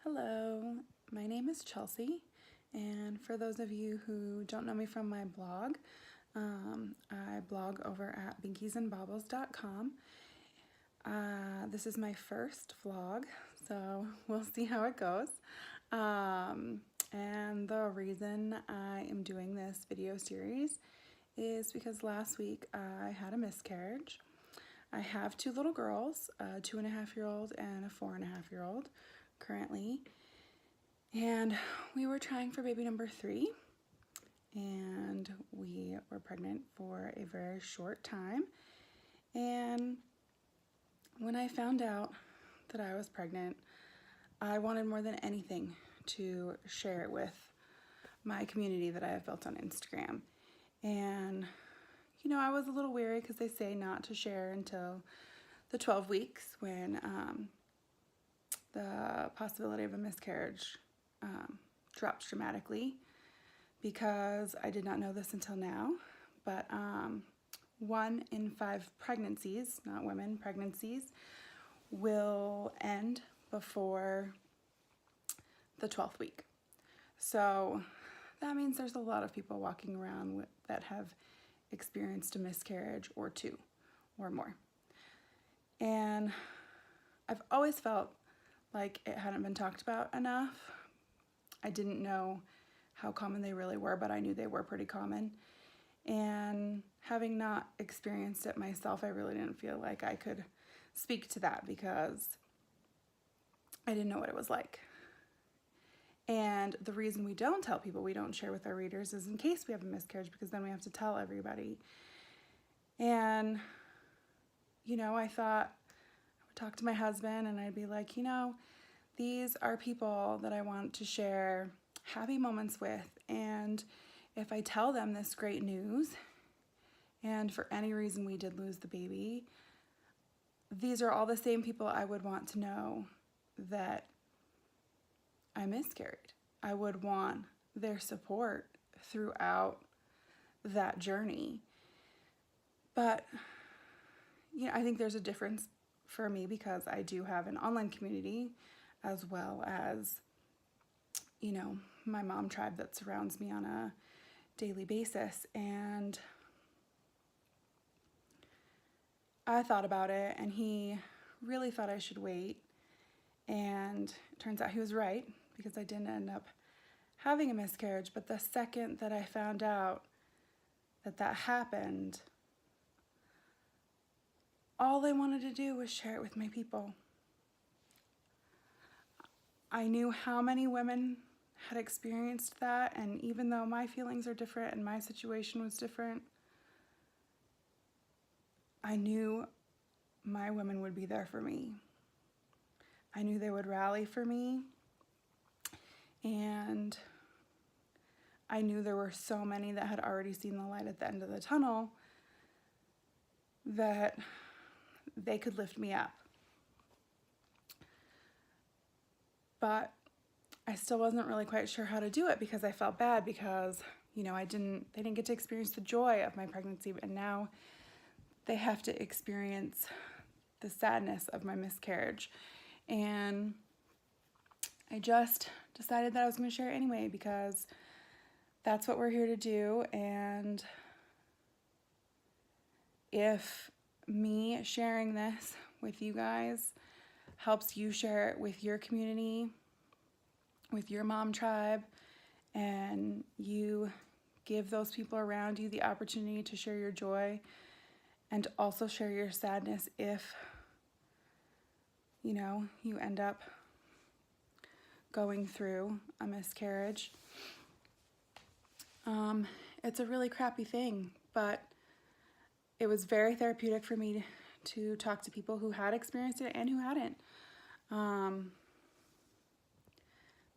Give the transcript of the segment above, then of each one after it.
Hello, my name is Chelsea, and for those of you who don't know me from my blog, I blog over at binkiesandbaubles.com. This is my first vlog, so we'll see how it goes. And the reason I am doing this video series is because last week I had a miscarriage. I have two little girls, a 2.5-year-old and a 4.5-year-old currently. And we were trying for baby number 3, and we were pregnant for a very short time. And when I found out that I was pregnant, I wanted more than anything to share it with my community that I have built on Instagram. And you know, I was a little wary because they say not to share until the 12 weeks when the possibility of a miscarriage drops dramatically, because I did not know this until now, but 1 in 5 pregnancies, not women, pregnancies, will end before the 12th week. So that means there's a lot of people walking around that have experienced a miscarriage or 2 or more. And I've always felt like it hadn't been talked about enough. I didn't know how common they really were, but I knew they were pretty common. And having not experienced it myself, I really didn't feel like I could speak to that because I didn't know what it was like. And the reason we don't tell people, we don't share with our readers, is in case we have a miscarriage, because then we have to tell everybody. And, you know, I thought I would talk to my husband and I'd be like, you know, these are people that I want to share happy moments with. And if I tell them this great news, and for any reason we did lose the baby, these are all the same people I would want to know that I miscarried. I would want their support throughout that journey. But, you know, I think there's a difference for me because I do have an online community as well as, you know, my mom tribe that surrounds me on a daily basis. And I thought about it, and he really thought I should wait. And it turns out he was right, because I didn't end up having a miscarriage. But the second that I found out that that happened, all I wanted to do was share it with my people. I knew how many women had experienced that, and even though my feelings are different and my situation was different, I knew my women would be there for me. I knew they would rally for me, and I knew there were so many that had already seen the light at the end of the tunnel that they could lift me up. But I still wasn't really quite sure how to do it, because I felt bad because, you know, they didn't get to experience the joy of my pregnancy, and now they have to experience the sadness of my miscarriage. And I just decided that I was going to share it anyway, because that's what we're here to do. And if me sharing this with you guys helps you share it with your community, with your mom tribe, and you give those people around you the opportunity to share your joy and also share your sadness if, you know, you end up going through a miscarriage. It's a really crappy thing, but it was very therapeutic for me to talk to people who had experienced it and who hadn't.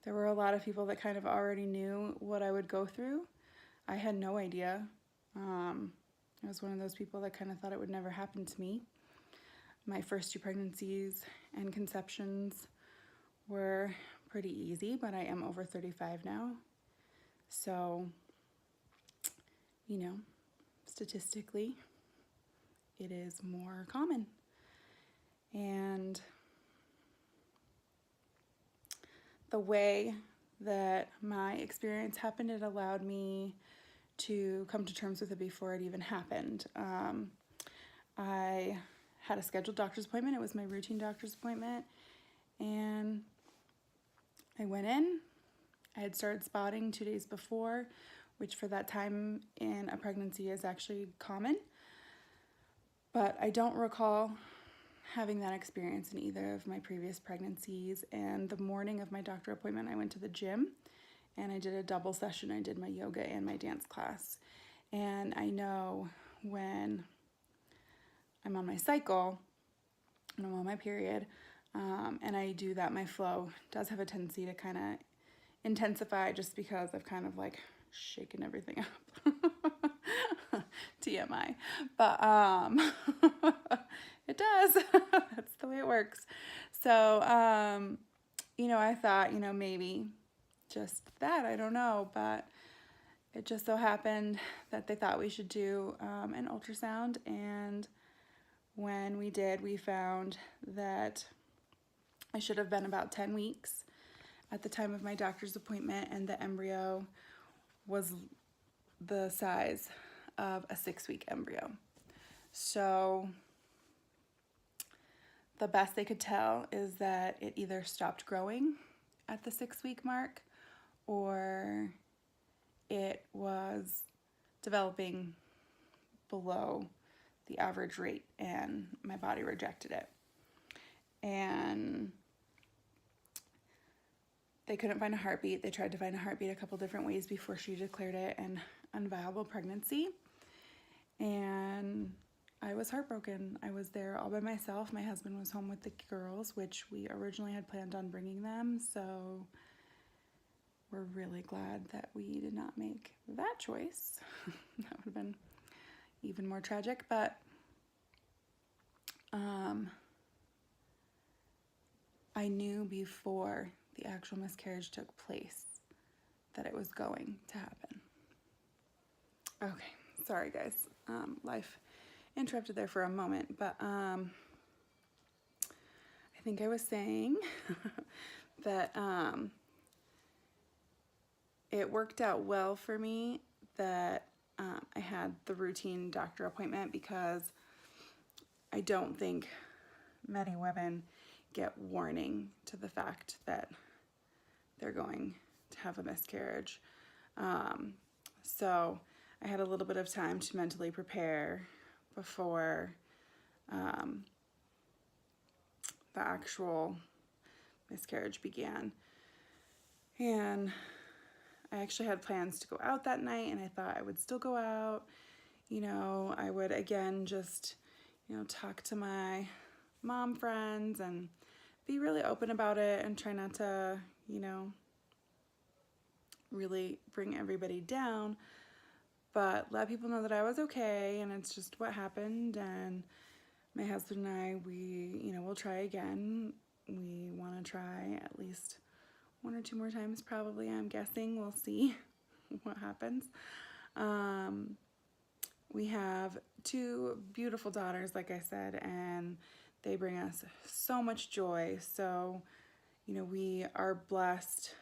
There were a lot of people that kind of already knew what I would go through. I had no idea. I was one of those people that kind of thought it would never happen to me. My first 2 pregnancies and conceptions were pretty easy, but I am over 35 now. So, you know, statistically, it is more common. And the way that my experience happened, it allowed me to come to terms with it before it even happened. I had a scheduled doctor's appointment. It was my routine doctor's appointment, and I went in. I had started spotting 2 days before, which for that time in a pregnancy is actually common. But I don't recall having that experience in either of my previous pregnancies. And the morning of my doctor appointment, I went to the gym and I did a double session. I did my yoga and my dance class. And I know when I'm on my cycle and I'm on my period, and I do that, my flow does have a tendency to kind of intensify just because I've kind of like shaken everything up. TMI. But it does. That's the way it works. So, I thought, maybe just that, I don't know, but it just so happened that they thought we should do an ultrasound, and when we did, we found that I should have been about 10 weeks at the time of my doctor's appointment, and the embryo was the size of a 6-week embryo. So the best they could tell is that it either stopped growing at the 6-week mark or it was developing below the average rate, and my body rejected it. And they couldn't find a heartbeat. They tried to find a heartbeat a couple different ways before she declared it an unviable pregnancy. And I was heartbroken. I was there all by myself. My husband was home with the girls, which we originally had planned on bringing them. So we're really glad that we did not make that choice. That would have been even more tragic. But I knew before the actual miscarriage took place that it was going to happen. Okay, sorry guys. Life interrupted there for a moment, but I think I was saying that it worked out well for me that I had the routine doctor appointment, because I don't think many women get warning to the fact that they're going to have a miscarriage. So I had a little bit of time to mentally prepare before the actual miscarriage began. And I actually had plans to go out that night, and I thought I would still go out. I would again just, talk to my mom friends and be really open about it and try not to, really bring everybody down, but let people know that I was okay and it's just what happened. And my husband and I, we'll try again. We want to try at least 1 or 2 more times, probably, I'm guessing. We'll see what happens. We have 2 beautiful daughters, like I said, and they bring us so much joy. So, we are blessed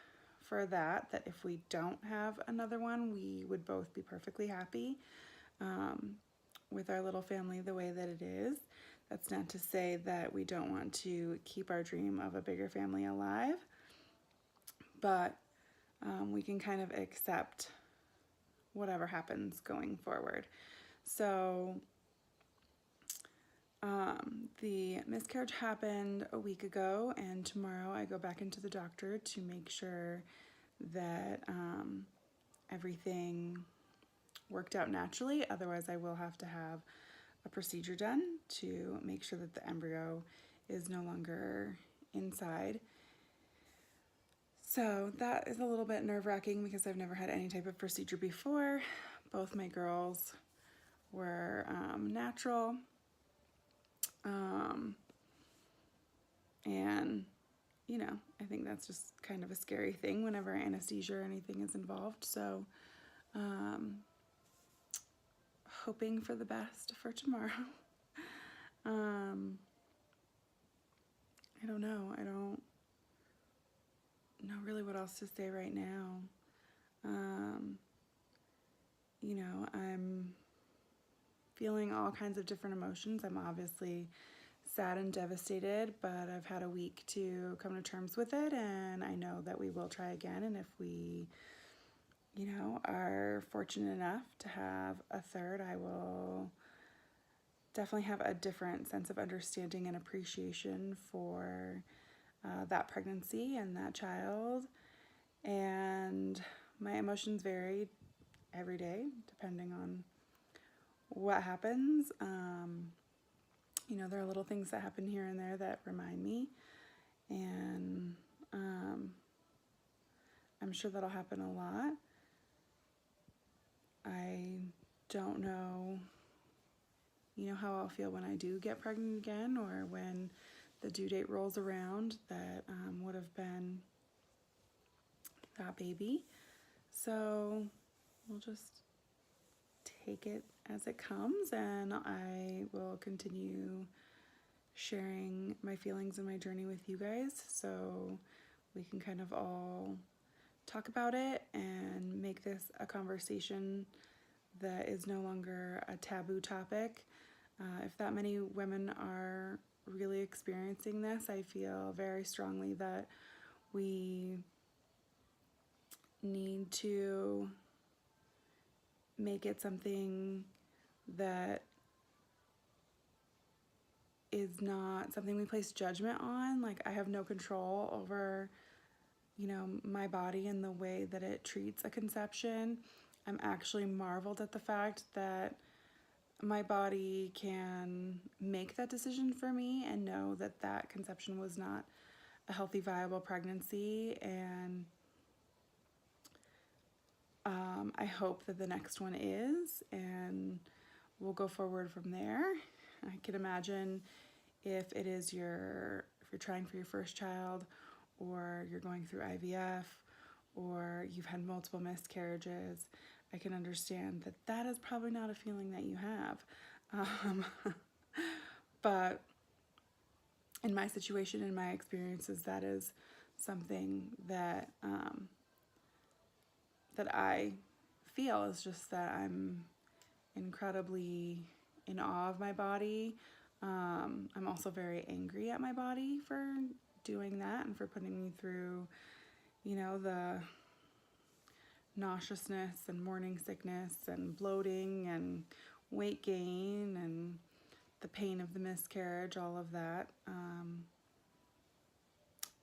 for that if we don't have another one, we would both be perfectly happy with our little family the way that it is. That's not to say that we don't want to keep our dream of a bigger family alive, but we can kind of accept whatever happens going forward. So the miscarriage happened a week ago, and tomorrow I go back into the doctor to make sure that everything worked out naturally. Otherwise, I will have to have a procedure done to make sure that the embryo is no longer inside. So that is a little bit nerve-wracking because I've never had any type of procedure before. Both my girls were natural. And, I think that's just kind of a scary thing whenever anesthesia or anything is involved. So, hoping for the best for tomorrow. I don't know. know really what else to say right now. You know, I'm feeling all kinds of different emotions. I'm obviously sad and devastated, but I've had a week to come to terms with it, and I know that we will try again. And if we, you know, are fortunate enough to have a third, I will definitely have a different sense of understanding and appreciation for that pregnancy and that child. And my emotions vary every day depending on what happens. You know, there are little things that happen here and there that remind me, and I'm sure that'll happen a lot. I don't know, you know, how I'll feel when I do get pregnant again, or when the due date rolls around that would have been that baby. So we'll just take it as it comes, and I will continue sharing my feelings and my journey with you guys, so we can kind of all talk about it and make this a conversation that is no longer a taboo topic. If that many women are really experiencing this, I feel very strongly that we need to make it something that is not something we place judgment on. Like, I have no control over, you know, my body and the way that it treats a conception. I'm actually marveled at the fact that my body can make that decision for me and know that that conception was not a healthy, viable pregnancy. And I hope that the next one is, and we'll go forward from there. I can imagine if you're trying for your first child, or you're going through IVF, or you've had multiple miscarriages, I can understand that that is probably not a feeling that you have. But in my situation, in my experiences, that is something that that I feel. Is just that I'm incredibly in awe of my body. I'm also very angry at my body for doing that and for putting me through, you know, the nauseousness and morning sickness and bloating and weight gain and the pain of the miscarriage, all of that,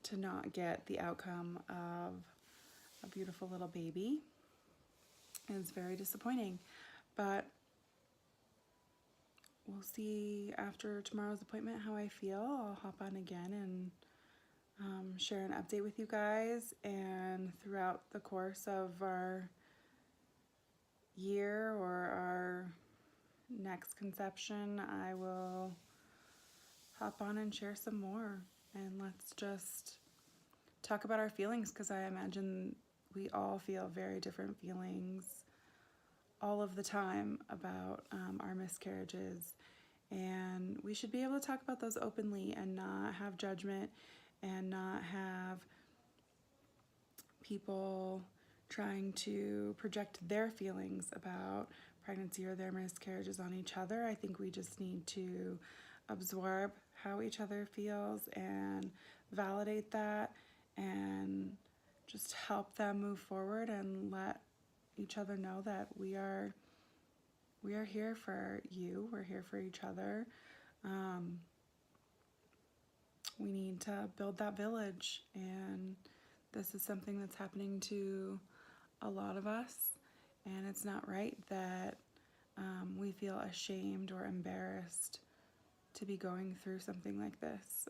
to not get the outcome of a beautiful little baby is very disappointing. But we'll see after tomorrow's appointment how I feel. I'll hop on again and share an update with you guys, and throughout the course of our year or our next conception, I will hop on and share some more, and let's just talk about our feelings, because I imagine we all feel very different feelings all of the time about our miscarriages, and we should be able to talk about those openly and not have judgment and not have people trying to project their feelings about pregnancy or their miscarriages on each other. I think we just need to absorb how each other feels and validate that, and just help them move forward and let each other know that we are here for you. We're here for each other. We need to build that village, and this is something that's happening to a lot of us, and it's not right that we feel ashamed or embarrassed to be going through something like this.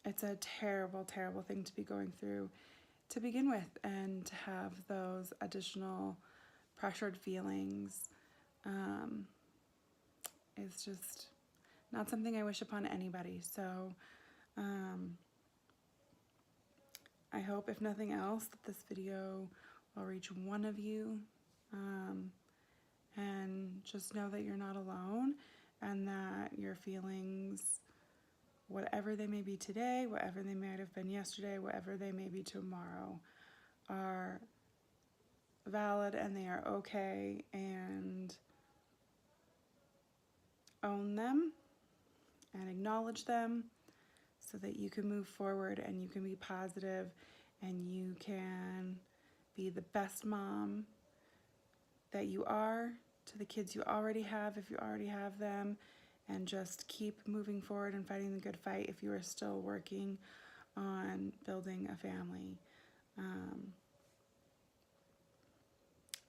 It's a terrible, terrible thing to be going through to begin with, and to have those additional pressured feelings is just not something I wish upon anybody. So I hope, if nothing else, that this video will reach one of you, and just know that you're not alone, and that your feelings whatever they may be today, whatever they might have been yesterday, whatever they may be tomorrow, are valid and they are okay, and own them and acknowledge them so that you can move forward and you can be positive and you can be the best mom that you are to the kids you already have, if you already have them, and just keep moving forward and fighting the good fight if you are still working on building a family.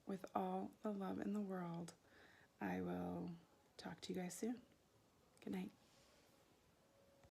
With all the love in the world, I will talk to you guys soon. Good night.